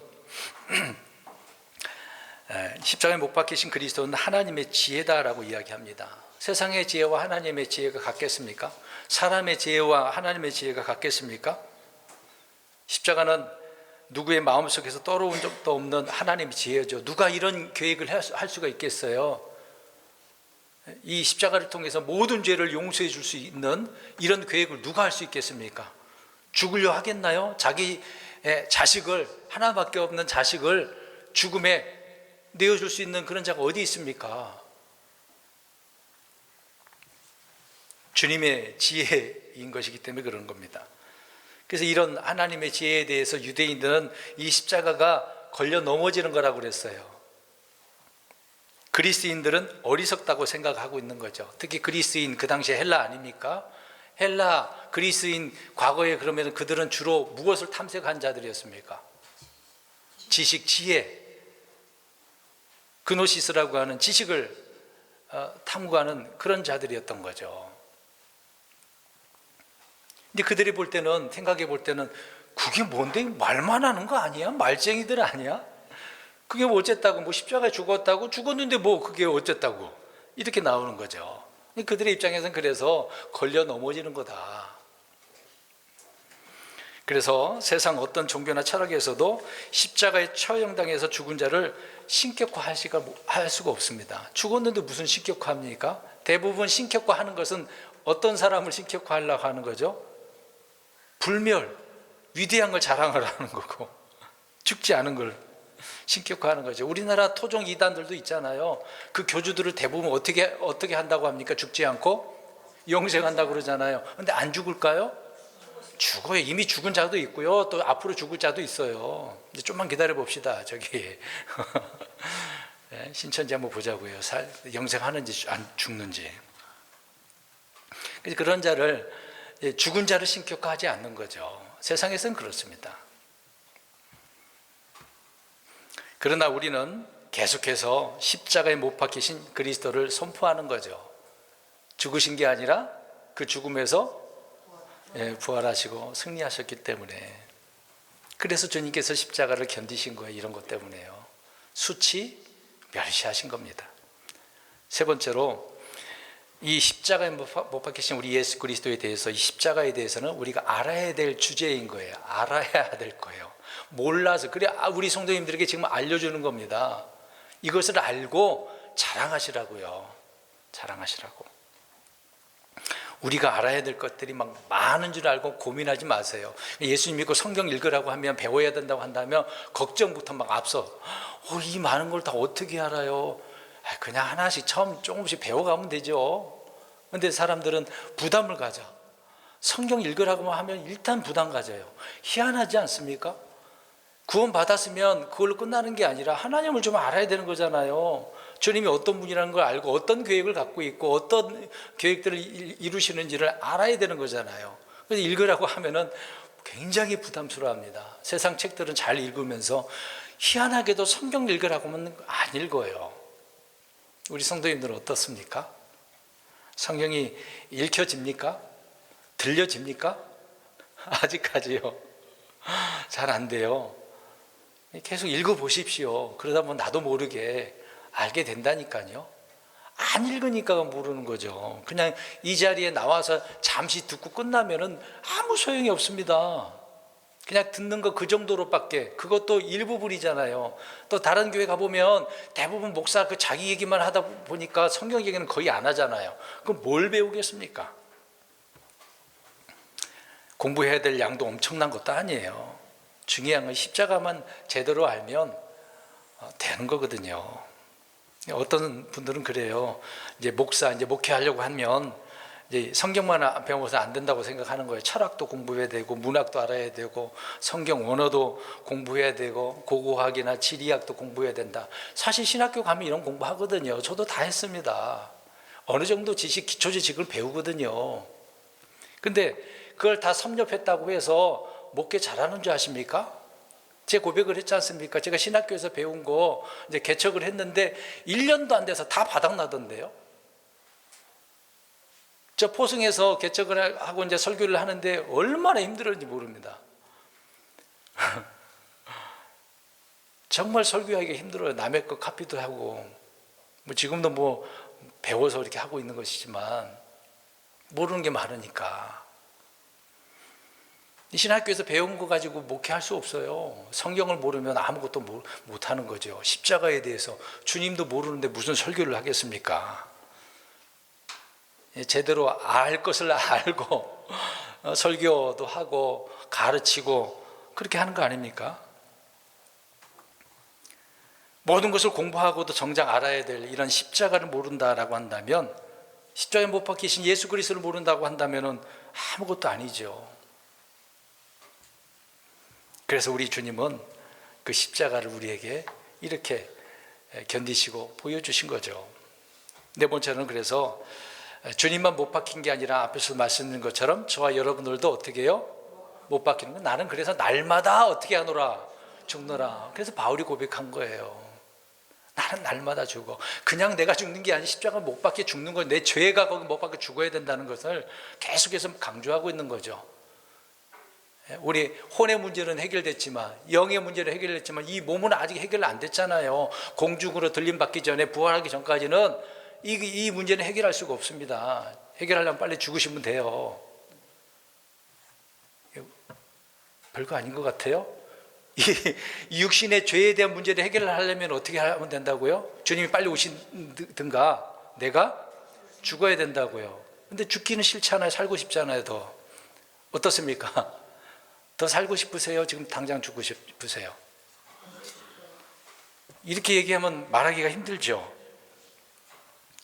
십자가에 못 박히신 그리스도는 하나님의 지혜다라고 이야기합니다. 세상의 지혜와 하나님의 지혜가 같겠습니까? 사람의 지혜와 하나님의 지혜가 같겠습니까? 십자가는 누구의 마음속에서 떨어온 적도 없는 하나님의 지혜죠. 누가 이런 계획을 할 수가 있겠어요? 이 십자가를 통해서 모든 죄를 용서해 줄 수 있는 이런 계획을 누가 할 수 있겠습니까? 죽으려 하겠나요? 자기 자식을, 하나밖에 없는 자식을 죽음에 내어줄 수 있는 그런 자가 어디 있습니까? 주님의 지혜인 것이기 때문에 그런 겁니다. 그래서 이런 하나님의 지혜에 대해서 유대인들은 이 십자가가 걸려 넘어지는 거라고 그랬어요. 그리스인들은 어리석다고 생각하고 있는 거죠. 특히 그리스인, 그 당시에 헬라 아닙니까? 헬라, 그리스인 과거에 그러면 그들은 주로 무엇을 탐색한 자들이었습니까? 지식, 지혜, 그노시스라고 하는 지식을 탐구하는 그런 자들이었던 거죠. 근데 그들이 볼 때는, 생각해 볼 때는 그게 뭔데? 말만 하는 거 아니야? 말쟁이들 아니야? 그게 뭐 어쨌다고, 뭐 십자가에 죽었다고? 죽었는데 뭐 그게 어쨌다고? 이렇게 나오는 거죠. 그들의 입장에서는 그래서 걸려 넘어지는 거다. 그래서 세상 어떤 종교나 철학에서도 십자가에 처형당해서 죽은 자를 신격화할 수가 없습니다. 죽었는데 무슨 신격화합니까? 대부분 신격화하는 것은 어떤 사람을 신격화하려고 하는 거죠? 불멸, 위대한 걸 자랑하라는 거고 죽지 않은 걸 신격화하는 거죠. 우리나라 토종 이단들도 있잖아요. 그 교주들을 대부분 어떻게 한다고 합니까? 죽지 않고 영생한다고 그러잖아요. 근데 안 죽을까요? 죽어요. 이미 죽은 자도 있고요. 또 앞으로 죽을 자도 있어요. 이제 좀만 기다려 봅시다. 저기 신천지 한번 보자고요. 영생하는지 안 죽는지. 그래서 그런 자를, 죽은 자를 신격화하지 않는 거죠. 세상에서는 그렇습니다. 그러나 우리는 계속해서 십자가에 못 박히신 그리스도를 선포하는 거죠. 죽으신 게 아니라 그 죽음에서 부활하시고 승리하셨기 때문에. 그래서 주님께서 십자가를 견디신 거예요. 이런 것 때문에요. 수치 멸시하신 겁니다. 세 번째로 이 십자가에 못 박히신 우리 예수 그리스도에 대해서, 이 십자가에 대해서는 우리가 알아야 될 주제인 거예요. 알아야 될 거예요. 몰라서. 그래 우리 성도님들에게 지금 알려주는 겁니다. 이것을 알고 자랑하시라고요. 자랑하시라고. 우리가 알아야 될 것들이 막 많은 줄 알고 고민하지 마세요. 예수님 믿고 성경 읽으라고 하면, 배워야 된다고 한다면 걱정부터 막 앞서 이 많은 걸 다 어떻게 알아요? 그냥 하나씩 처음 조금씩 배워가면 되죠. 근데 사람들은 부담을 가져. 성경 읽으라고 하면 일단 부담 가져요. 희한하지 않습니까? 구원 받았으면 그걸로 끝나는 게 아니라 하나님을 좀 알아야 되는 거잖아요. 주님이 어떤 분이라는 걸 알고 어떤 계획을 갖고 있고 어떤 계획들을 이루시는지를 알아야 되는 거잖아요. 그래서 읽으라고 하면은 굉장히 부담스러워합니다. 세상 책들은 잘 읽으면서 희한하게도 성경 읽으라고 하면 안 읽어요. 우리 성도님들은 어떻습니까? 성경이 읽혀집니까? 들려집니까? 아직까지요. 잘 안 돼요. 계속 읽어보십시오. 그러다 보면 나도 모르게 알게 된다니까요. 안 읽으니까 모르는 거죠. 그냥 이 자리에 나와서 잠시 듣고 끝나면은 아무 소용이 없습니다. 그냥 듣는 거 그 정도로밖에, 그것도 일부분이잖아요. 또 다른 교회 가보면 대부분 목사 그 자기 얘기만 하다 보니까 성경 얘기는 거의 안 하잖아요. 그럼 뭘 배우겠습니까? 공부해야 될 양도 엄청난 것도 아니에요. 중요한 건 십자가만 제대로 알면 되는 거거든요. 어떤 분들은 그래요. 이제 목사, 이제 목회하려고 하면 이제 성경만 배워서 안 된다고 생각하는 거예요. 철학도 공부해야 되고, 문학도 알아야 되고, 성경 원어도 공부해야 되고, 고고학이나 지리학도 공부해야 된다. 사실 신학교 가면 이런 공부하거든요. 저도 다 했습니다. 어느 정도 지식, 기초 지식을 배우거든요. 근데 그걸 다 섭렵했다고 해서 목회 잘하는 줄 아십니까? 제 고백을 했지 않습니까? 제가 신학교에서 배운 거 이제 개척을 했는데 1년도 안 돼서 다 바닥나던데요. 저 포승에서 개척을 하고 이제 설교를 하는데 얼마나 힘들었는지 모릅니다. 정말 설교하기가 힘들어요. 남의 거 카피도 하고, 뭐 지금도 뭐 배워서 이렇게 하고 있는 것이지만 모르는 게 많으니까. 신학교에서 배운 거 가지고 목회할 수 없어요. 성경을 모르면 아무것도 못하는 거죠. 십자가에 대해서 주님도 모르는데 무슨 설교를 하겠습니까? 제대로 알 것을 알고 설교도 하고 가르치고 그렇게 하는 거 아닙니까? 모든 것을 공부하고도 정작 알아야 될 이런 십자가를 모른다라고 한다면, 십자가에 못 박히신 예수 그리스도를 모른다고 한다면 아무것도 아니죠. 그래서 우리 주님은 그 십자가를 우리에게 이렇게 견디시고 보여주신 거죠. 네 번째는 그래서 주님만 못 박힌 게 아니라 앞에서 말씀드린 것처럼 저와 여러분들도 어떻게 해요? 못 박히는 건, 나는 그래서 날마다 어떻게 하노라? 죽노라. 그래서 바울이 고백한 거예요. 나는 날마다 죽어. 그냥 내가 죽는 게 아니라 십자가 못 박혀 죽는 거, 내 죄가 거기 못 박혀 죽어야 된다는 것을 계속해서 강조하고 있는 거죠. 우리 혼의 문제는 해결됐지만, 영의 문제는 해결됐지만 이 몸은 아직 해결 안 됐잖아요. 공중으로 들림받기 전에, 부활하기 전까지는 이 문제는 해결할 수가 없습니다. 해결하려면 빨리 죽으시면 돼요. 별거 아닌 것 같아요? 이 육신의 죄에 대한 문제를 해결하려면 어떻게 하면 된다고요? 주님이 빨리 오시든가 내가 죽어야 된다고요. 근데 죽기는 싫잖아요. 살고 싶잖아요. 더 어떻습니까? 더 살고 싶으세요? 지금 당장 죽고 싶으세요? 이렇게 얘기하면 말하기가 힘들죠.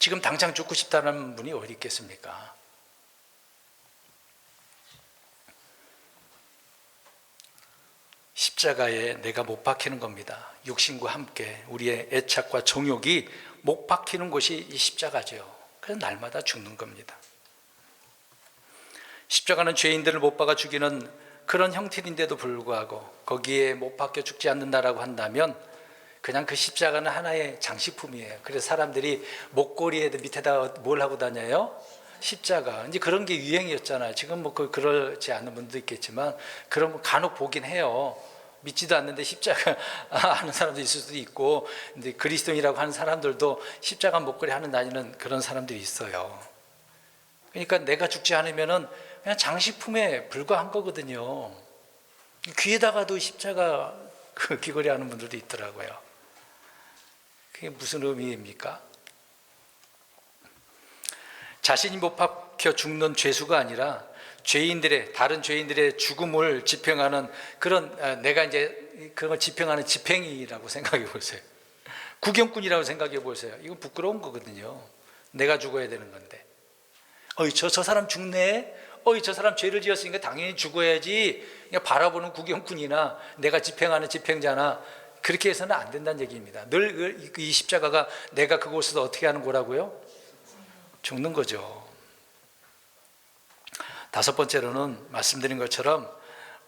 지금 당장 죽고 싶다는 분이 어디 있겠습니까? 십자가에 내가 못 박히는 겁니다. 육신과 함께 우리의 애착과 정욕이 못 박히는 곳이 이 십자가죠. 그래서 날마다 죽는 겁니다. 십자가는 죄인들을 못 박아 죽이는 그런 형태인데도 불구하고 거기에 못 박혀 죽지 않는다라고 한다면 그냥 그 십자가는 하나의 장식품이에요. 그래서 사람들이 목걸이에 밑에다 뭘 하고 다녀요? 십자가. 이제 그런 게 유행이었잖아요. 지금 뭐 그러지 않는 분도 있겠지만 그런 거 간혹 보긴 해요. 믿지도 않는데 십자가 하는 사람도 있을 수도 있고, 근데 그리스도인이라고 하는 사람들도 십자가 목걸이 하는 다니는 그런 사람들이 있어요. 그러니까 내가 죽지 않으면은 그냥 장식품에 불과한 거거든요. 귀에다가도 십자가 그 귀걸이 하는 분들도 있더라고요. 그게 무슨 의미입니까? 자신이 못 박혀 죽는 죄수가 아니라 다른 죄인들의 죽음을 집행하는 그런, 내가 이제 그런 걸 집행하는 집행이라고 생각해 보세요. 구경꾼이라고 생각해 보세요. 이건 부끄러운 거거든요. 내가 죽어야 되는 건데. 저 사람 죽네? 저 사람 죄를 지었으니까 당연히 죽어야지. 그냥 바라보는 구경꾼이나 내가 집행하는 집행자나 그렇게 해서는 안 된다는 얘기입니다. 늘 이 십자가가 내가 그곳에서 어떻게 하는 거라고요? 죽는 거죠. 다섯 번째로는 말씀드린 것처럼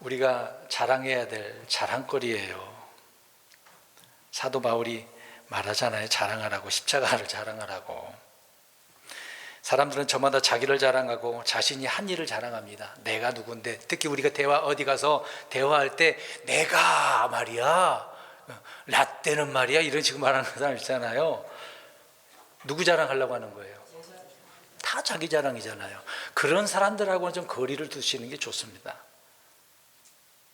우리가 자랑해야 될 자랑거리예요. 사도 바울이 말하잖아요. 자랑하라고, 십자가를 자랑하라고. 사람들은 저마다 자기를 자랑하고 자신이 한 일을 자랑합니다. 내가 누군데, 특히 우리가 어디 가서 대화할 때 내가 말이야, 라떼는 말이야, 이런 식으로 말하는 사람 있잖아요. 누구 자랑하려고 하는 거예요? 다 자기 자랑이잖아요. 그런 사람들하고는 좀 거리를 두시는 게 좋습니다.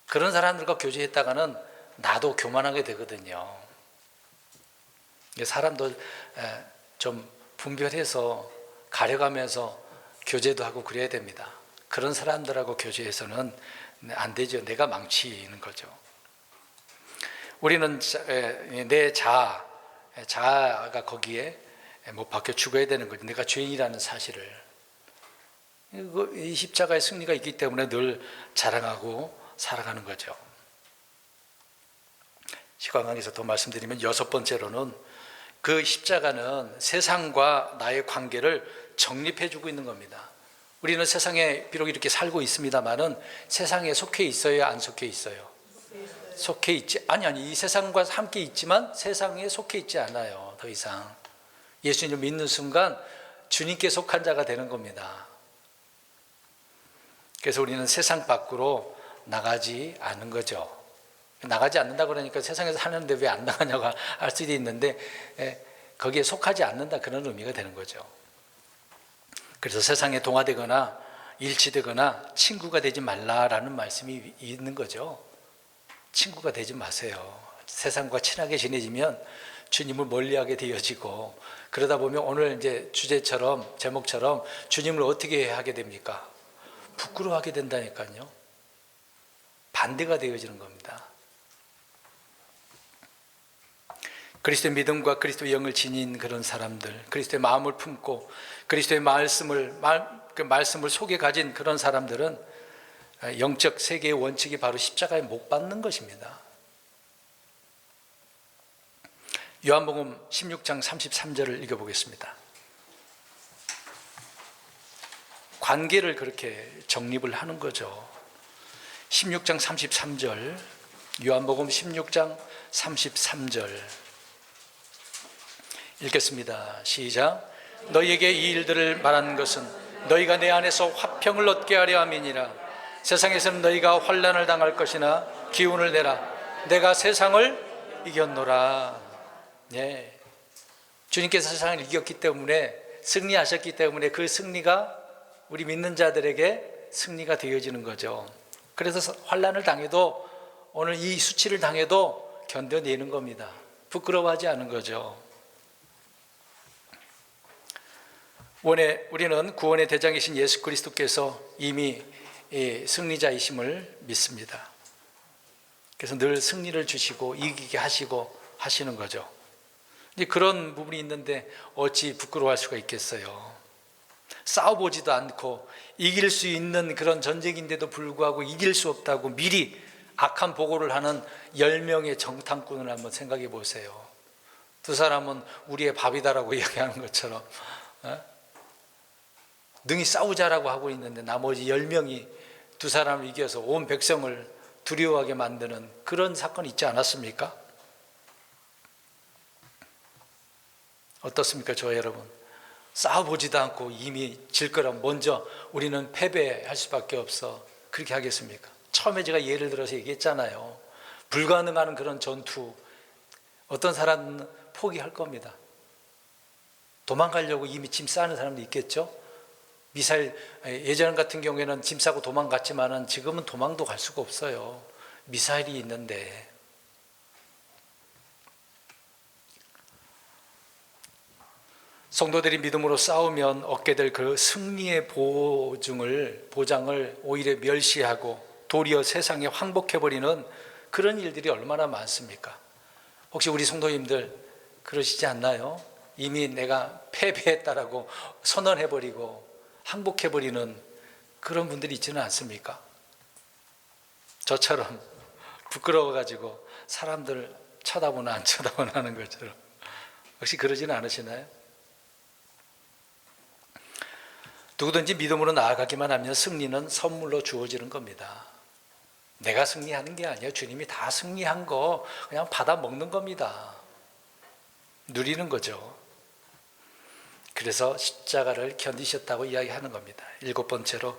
그런 사람들과 교제했다가는 나도 교만하게 되거든요. 사람도 좀 분별해서 가려가면서 교제도 하고 그래야 됩니다. 그런 사람들하고 교제해서는 안 되죠. 내가 망치는 거죠. 우리는 내 자아가 거기에 못 박혀 죽어야 되는 거죠. 내가 죄인이라는 사실을. 이 십자가의 승리가 있기 때문에 늘 자랑하고 살아가는 거죠. 시간 관계에서 더 말씀드리면 여섯 번째로는 그 십자가는 세상과 나의 관계를 정립해주고 있는 겁니다. 우리는 세상에 비록 이렇게 살고 있습니다만은 세상에 속해 있어요, 안 속해 있어요? 속해 있지 아니 이 세상과 함께 있지만 세상에 속해 있지 않아요. 더 이상 예수님을 믿는 순간 주님께 속한 자가 되는 겁니다. 그래서 우리는 세상 밖으로 나가지 않는 거죠. 나가지 않는다 그러니까 세상에서 사는데 왜 안 나가냐고 할 수도 있는데 거기에 속하지 않는다 그런 의미가 되는 거죠. 그래서 세상에 동화되거나 일치되거나 친구가 되지 말라라는 말씀이 있는 거죠. 친구가 되지 마세요. 세상과 친하게 지내지면 주님을 멀리하게 되어지고 그러다 보면 오늘 이제 주제처럼 제목처럼 주님을 어떻게 하게 됩니까? 부끄러워하게 된다니까요. 반대가 되어지는 겁니다. 그리스도의 믿음과 그리스도의 영을 지닌 그런 사람들, 그리스도의 마음을 품고 그리스도의 말씀을 속에 가진 그런 사람들은 영적 세계의 원칙이 바로 십자가에 못 박는 것입니다. 요한복음 16장 33절을 읽어보겠습니다. 관계를 그렇게 정립을 하는 거죠. 16장 33절, 요한복음 16장 33절 읽겠습니다. 시작. 너희에게 이 일들을 말하는 것은 너희가 내 안에서 화평을 얻게 하려 함이니라. 세상에서는 너희가 환난을 당할 것이나 기운을 내라. 내가 세상을 이겼노라. 네. 주님께서 세상을 이겼기 때문에 승리하셨기 때문에 그 승리가 우리 믿는 자들에게 승리가 되어지는 거죠. 그래서 환난을 당해도 오늘 이 수치를 당해도 견뎌내는 겁니다. 부끄러워하지 않은 거죠. 우리는 구원의 대장이신 예수 그리스도께서 이미 승리자이심을 믿습니다. 그래서 늘 승리를 주시고 이기게 하시고 하시는 거죠. 그런 부분이 있는데 어찌 부끄러워할 수가 있겠어요. 싸워보지도 않고 이길 수 있는 그런 전쟁인데도 불구하고 이길 수 없다고 미리 악한 보고를 하는 10명의 정탐꾼을 한번 생각해 보세요. 두 사람은 우리의 밥이다라고 이야기하는 것처럼 능히 싸우자라고 하고 있는데 나머지 10명이 두 사람을 이겨서 온 백성을 두려워하게 만드는 그런 사건이 있지 않았습니까? 어떻습니까, 저 여러분? 싸워보지도 않고 이미 질 거라면 먼저 우리는 패배할 수밖에 없어. 그렇게 하겠습니까? 처음에 제가 예를 들어서 얘기했잖아요. 불가능한 그런 전투, 어떤 사람은 포기할 겁니다. 도망가려고 이미 짐 싸는 사람도 있겠죠? 미사일, 예전 같은 경우에는 짐 싸고 도망갔지만은 지금은 도망도 갈 수가 없어요. 미사일이 있는데. 성도들이 믿음으로 싸우면 얻게 될 그 승리의 보장을 오히려 멸시하고 도리어 세상에 황복해버리는 그런 일들이 얼마나 많습니까? 혹시 우리 성도님들 그러시지 않나요? 이미 내가 패배했다라고 선언해버리고 항복해버리는 그런 분들이 있지는 않습니까? 저처럼 부끄러워가지고 사람들 쳐다보나 안 쳐다보나 하는 것처럼. 혹시 그러지는 않으시나요? 누구든지 믿음으로 나아가기만 하면 승리는 선물로 주어지는 겁니다. 내가 승리하는 게 아니에요. 주님이 다 승리한 거 그냥 받아 먹는 겁니다. 누리는 거죠. 그래서 십자가를 견디셨다고 이야기하는 겁니다. 7번째로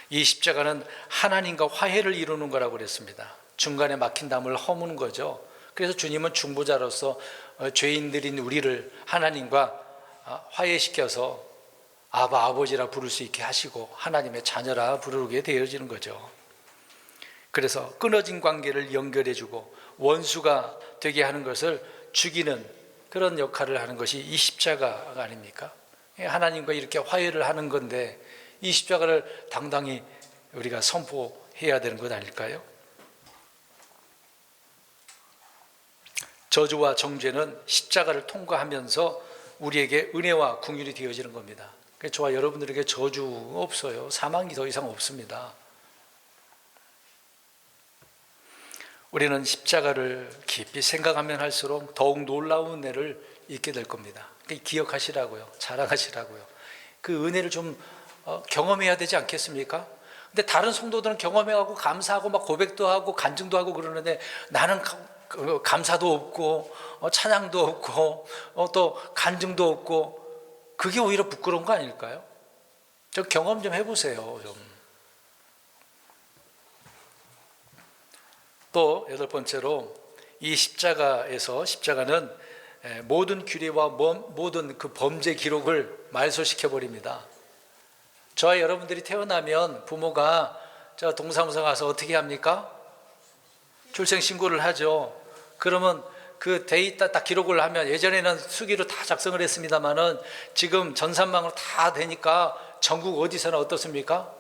이 십자가는 하나님과 화해를 이루는 거라고 그랬습니다. 중간에 막힌 담을 허무는 거죠. 그래서 주님은 중보자로서 죄인들인 우리를 하나님과 화해시켜서 아바 아버지라 부를 수 있게 하시고 하나님의 자녀라 부르게 되어지는 거죠. 그래서 끊어진 관계를 연결해주고 원수가 되게 하는 것을 죽이는 그런 역할을 하는 것이 이 십자가가 아닙니까? 하나님과 이렇게 화해를 하는 건데 이 십자가를 당당히 우리가 선포해야 되는 것 아닐까요? 저주와 정죄는 십자가를 통과하면서 우리에게 은혜와 긍휼이 되어지는 겁니다. 저와 여러분들에게 저주 없어요. 사망이 더 이상 없습니다. 우리는 십자가를 깊이 생각하면 할수록 더욱 놀라운 은혜를 잊게 될 겁니다. 기억하시라고요. 자랑하시라고요. 그 은혜를 좀 경험해야 되지 않겠습니까? 근데 다른 성도들은 경험해하고 감사하고 막 고백도 하고 간증도 하고 그러는데 나는 감사도 없고 찬양도 없고 또 간증도 없고 그게 오히려 부끄러운 거 아닐까요? 저 경험 좀 해보세요. 또 여덟 번째로 이 십자가는 모든 규례와 모든 그 범죄 기록을 말소시켜 버립니다. 저와 여러분들이 태어나면 부모가 저 동사무소 가서 어떻게 합니까? 출생신고를 하죠. 그러면 그 데이터 딱 기록을 하면 예전에는 수기로 다 작성을 했습니다만은 지금 전산망으로 다 되니까 전국 어디서나 어떻습니까?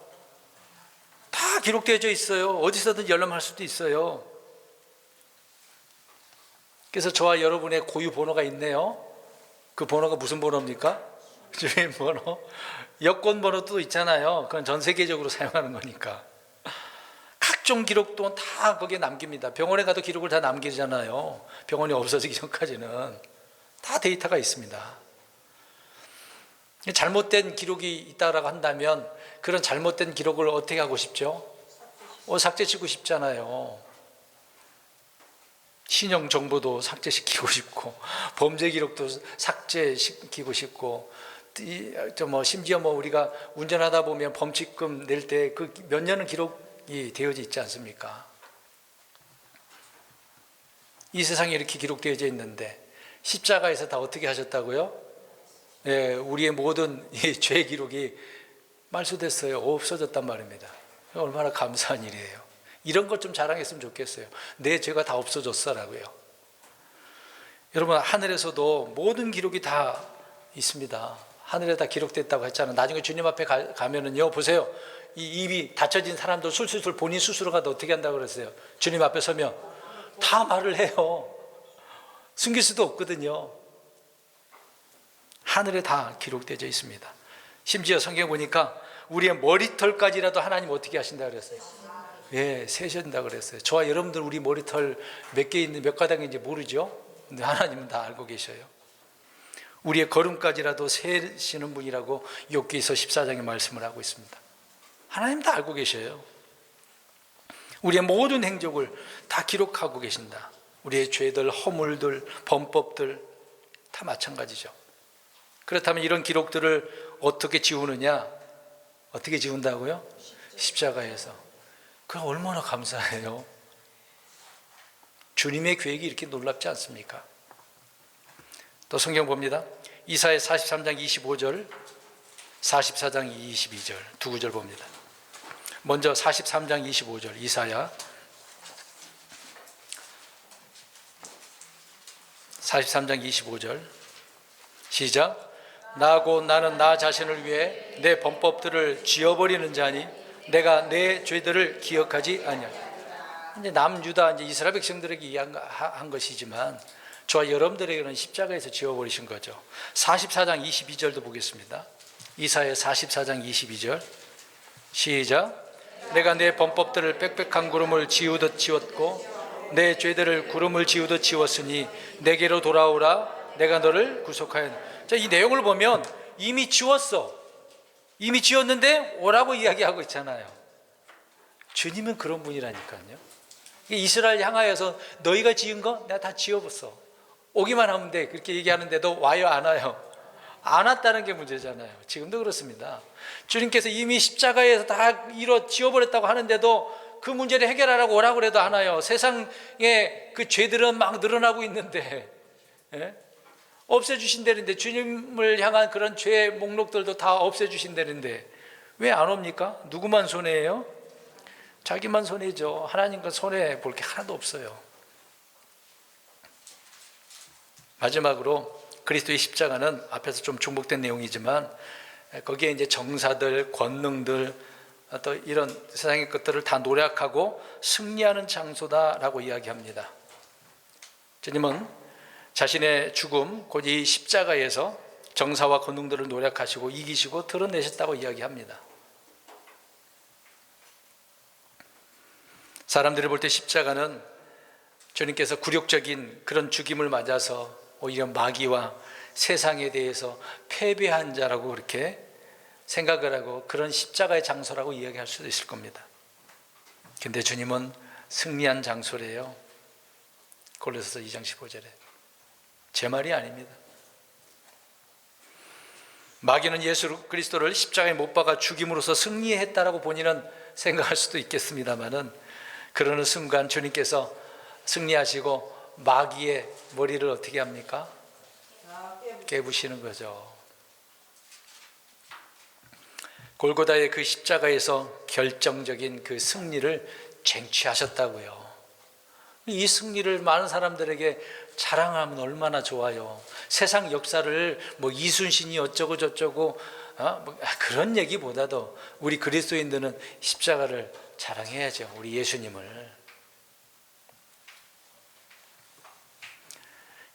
다 기록되어져 있어요. 어디서든 열람할 수도 있어요. 그래서 저와 여러분의 고유 번호가 있네요. 그 번호가 무슨 번호입니까? 주민번호. 여권 번호도 있잖아요. 그건 전 세계적으로 사용하는 거니까. 각종 기록도 다 거기에 남깁니다. 병원에 가도 기록을 다 남기잖아요. 병원이 없어지기 전까지는 다 데이터가 있습니다. 잘못된 기록이 있다고 한다면 그런 잘못된 기록을 어떻게 하고 싶죠? 삭제시키고 싶잖아요. 신용 정보도 삭제시키고 싶고 범죄 기록도 삭제시키고 싶고 심지어 우리가 운전하다 보면 범칙금 낼 때 그 몇 년은 기록이 되어져 있지 않습니까? 이 세상에 이렇게 기록되어져 있는데 십자가에서 다 어떻게 하셨다고요? 우리의 모든 이 죄 기록이 말소됐어요. 없어졌단 말입니다. 얼마나 감사한 일이에요. 이런 것 좀 자랑했으면 좋겠어요. 내 죄가 다 없어졌어라고요. 여러분, 하늘에서도 모든 기록이 다 있습니다. 하늘에 다 기록됐다고 했잖아요. 나중에 주님 앞에 가면은요, 보세요. 이 입이 닫혀진 사람도 술술 본인 스스로가 어떻게 한다고 그랬어요? 주님 앞에 서면 다 말을 해요. 숨길 수도 없거든요. 하늘에 다 기록되어 있습니다. 심지어 성경 보니까 우리의 머리털까지라도 하나님 어떻게 하신다 그랬어요? 세신다 그랬어요. 저와 여러분들 우리 머리털 몇 개 있는 몇 가닥인지 모르죠? 근데 하나님은 다 알고 계셔요. 우리의 걸음까지라도 세시는 분이라고 욥기서 14장에 말씀을 하고 있습니다. 하나님 다 알고 계셔요. 우리의 모든 행적을 다 기록하고 계신다. 우리의 죄들, 허물들, 범법들 다 마찬가지죠. 그렇다면 이런 기록들을 어떻게 지우느냐? 어떻게 지운다고요? 십자가에서. 그럼 얼마나 감사해요. 주님의 계획이 이렇게 놀랍지 않습니까? 또 성경 봅니다. 이사야 43장 25절, 44장 22절 두 구절 봅니다. 먼저 43장 25절 이사야 43장 25절 시작. 나 곧 나는 나 자신을 위해 내 범법들을 지워버리는 자니 내가 내 죄들을 기억하지 아니하리라. 이제 남유다 이제 이스라엘 백성들에게 이야기한 것이지만 저와 여러분들에게는 십자가에서 지워버리신 거죠. 44장 22절도 보겠습니다. 이사야 44장 22절 시작. 내가 내 범법들을 빽빽한 구름을 지우듯 지웠고 내 죄들을 구름을 지우듯 지웠으니 내게로 돌아오라. 내가 너를 구속하였노라. 자, 이 내용을 보면 이미 지웠어. 이미 지웠는데 오라고 이야기하고 있잖아요. 주님은 그런 분이라니까요. 이스라엘 향하여서 너희가 지은 거 내가 다 지워봤어. 오기만 하면 돼. 그렇게 얘기하는데도 와요, 안 와요? 안 왔다는 게 문제잖아요. 지금도 그렇습니다. 주님께서 이미 십자가에서 다 지워버렸다고 하는데도 그 문제를 해결하라고 오라고 해도 안 와요. 세상에 그 죄들은 막 늘어나고 있는데 없애주신다는데, 주님을 향한 그런 죄의 목록들도 다 없애주신다는데 왜 안 옵니까? 누구만 손해예요? 자기만 손해죠. 하나님과 손해 볼 게 하나도 없어요. 마지막으로 그리스도의 십자가는 앞에서 좀 중복된 내용이지만 거기에 이제 정사들, 권능들, 또 이런 세상의 것들을 다 노력하고 승리하는 장소다라고 이야기합니다. 주님은 자신의 죽음, 곧 이 십자가에서 정사와 권능들을 노력하시고 이기시고 드러내셨다고 이야기합니다. 사람들이 볼 때 십자가는 주님께서 굴욕적인 그런 죽임을 맞아서 오히려 마귀와 세상에 대해서 패배한 자라고 그렇게 생각을 하고 그런 십자가의 장소라고 이야기할 수도 있을 겁니다. 근데 주님은 승리한 장소래요. 골로새서 2장 15절에. 제 말이 아닙니다. 마귀는 예수 그리스도를 십자가에 못 박아 죽임으로써 승리했다라고 본인은 생각할 수도 있겠습니다만은, 그러는 순간 주님께서 승리하시고 마귀의 머리를 어떻게 합니까? 깨부시는 거죠. 골고다의 그 십자가에서 결정적인 그 승리를 쟁취하셨다고요. 이 승리를 많은 사람들에게 자랑하면 얼마나 좋아요. 세상 역사를 뭐 이순신이 어쩌고 저쩌고 그런 얘기보다도 우리 그리스도인들은 십자가를 자랑해야죠. 우리 예수님을.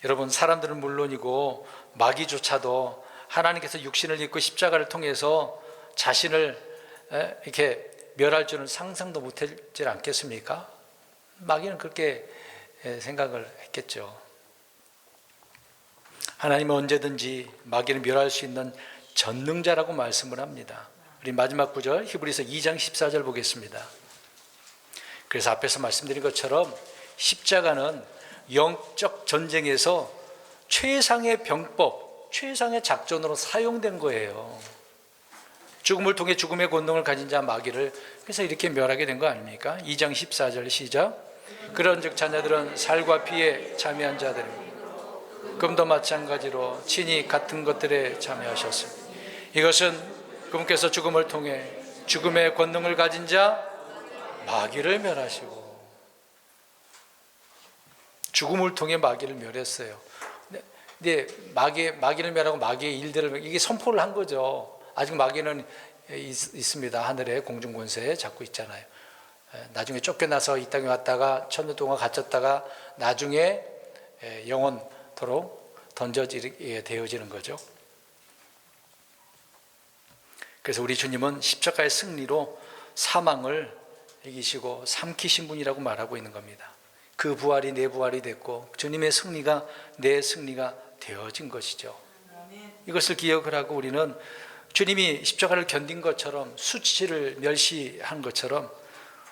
여러분, 사람들은 물론이고 마귀조차도 하나님께서 육신을 입고 십자가를 통해서 자신을 이렇게 멸할 줄은 상상도 못했지 않겠습니까? 마귀는 그렇게 생각을 했겠죠. 하나님은 언제든지 마귀를 멸할 수 있는 전능자라고 말씀을 합니다. 우리 마지막 구절 히브리서 2장 14절 보겠습니다. 그래서 앞에서 말씀드린 것처럼 십자가는 영적 전쟁에서 최상의 병법, 최상의 작전으로 사용된 거예요. 죽음을 통해 죽음의 권능을 가진 자 마귀를 그래서 이렇게 멸하게 된 거 아닙니까? 2장 14절 시작. 그런즉 자녀들은 살과 피에 참여한 자들은 금도 마찬가지로 친히 같은 것들에 참여하셨습니다. 이것은 그분께서 죽음을 통해 죽음의 권능을 가진 자 마귀를 멸하시고, 죽음을 통해 마귀를 멸했어요. 근데 마귀를 멸하고 마귀의 일들을 이게 선포를 한 거죠. 아직 마귀는 있습니다. 하늘에 공중권세 잡고 있잖아요. 나중에 쫓겨나서 이 땅에 왔다가 천년 동안 갇혔다가 나중에 영원토록 던져지게 되어지는 거죠. 그래서 우리 주님은 십자가의 승리로 사망을 이기시고 삼키신 분이라고 말하고 있는 겁니다. 그 부활이 내 부활이 됐고 주님의 승리가 내 승리가 되어진 것이죠. 이것을 기억을 하고 우리는 주님이 십자가를 견딘 것처럼 수치를 멸시한 것처럼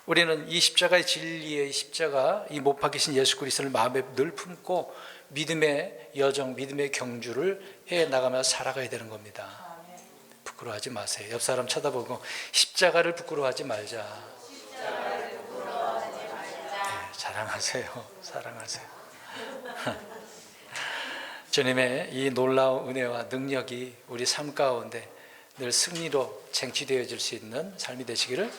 우리는 이 십자가의 진리의 십자가, 이 못 박히신 예수 그리스도를 마음에 늘 품고 믿음의 여정, 믿음의 경주를 해나가며 살아가야 되는 겁니다. 부끄러워하지 마세요. 옆 사람 쳐다보고 십자가를 부끄러워하지 말자. 네, 자랑하세요. 사랑하세요. 주님의 이 놀라운 은혜와 능력이 우리 삶 가운데 늘 승리로 쟁취되어질 수 있는 삶이 되시기를